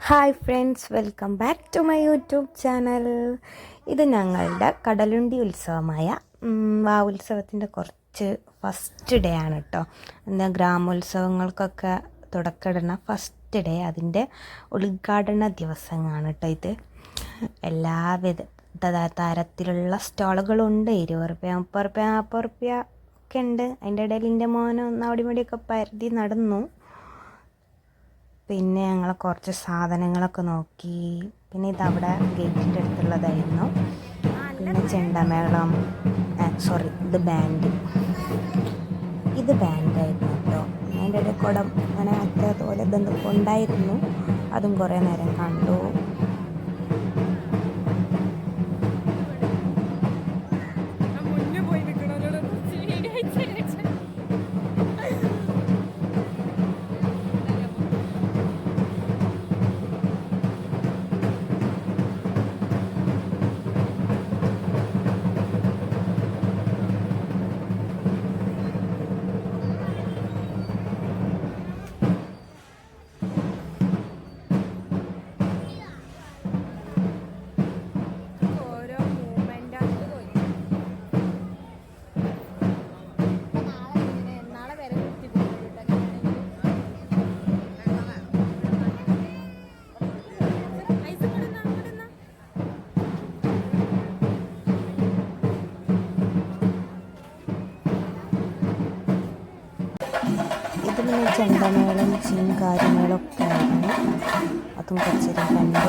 Hi friends, welcome back to my YouTube channel. ഇത് ഞങ്ങളുടെ കടലുണ്ടി ഉത്സവമായ ഉത്സവത്തിൻ്റെ കുറച്ച് ഫസ്റ്റ് ഡേ ആണ് കേട്ടോ. എന്താ ഗ്രാമോത്സവങ്ങൾക്കൊക്കെ തുടക്കമിടുന്ന ഫസ്റ്റ് ഡേ, അതിൻ്റെ ഉദ്ഘാടന ദിവസമാണ് കേട്ടോ ഇത്. എല്ലാവിധ തരത്തിലുള്ള സ്റ്റോളുകളുണ്ട്. 20 റുപ്യ, 30 റുപ്യ, 40 റുപ്യ ഒക്കെ ഉണ്ട്. അതിൻ്റെ ഇടയിൽ എൻ്റെ മോന് അവിടെ ഇവിടെയൊക്കെ പരതി നടന്നു. പിന്നെ ഞങ്ങൾ കുറച്ച് സാധനങ്ങളൊക്കെ നോക്കി. പിന്നെ ഇതവിടെ ഗേറ്റിൻ്റെ അടുത്തുള്ളതായിരുന്നു. പിന്നെ ചെണ്ടമേളം, ഇത് ബാൻഡായിരുന്നു കേട്ടോ. അതിൻ്റെ ഇടയിൽ കുടം അങ്ങനെ അതുപോലെ ഇതൊക്കെ ഉണ്ടായിരുന്നു. അതും കുറേ നേരം കണ്ടു. ഇത് പിന്നെ ചെണ്ടമേളം, ചിങ്കാരിമേളമൊക്കെ ആയിരുന്നു. അതും കുറച്ചേരം കണ്ടു.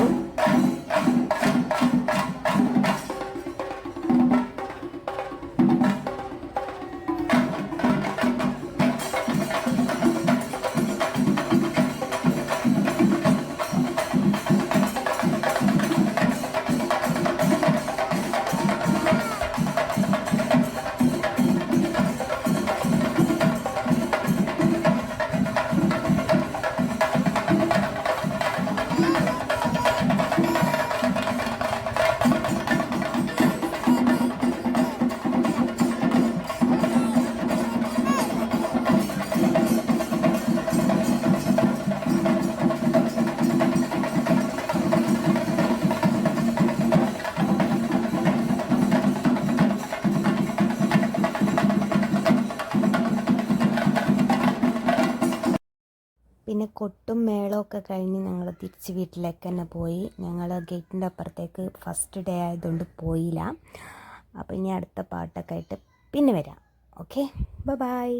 പിന്നെ കൊട്ടും മേളമൊക്കെ കഴിഞ്ഞ് ഞങ്ങൾ തിരിച്ച് വീട്ടിലേക്ക് തന്നെ പോയി. ഞങ്ങൾ ഗേറ്റിൻ്റെ അപ്പുറത്തേക്ക് ഫസ്റ്റ് ഡേ ആയതുകൊണ്ട് പോയില്ല. അപ്പോൾ ഇനി അടുത്ത പാട്ടൊക്കെ ആയിട്ട് പിന്നെ വരാം. Okay, by.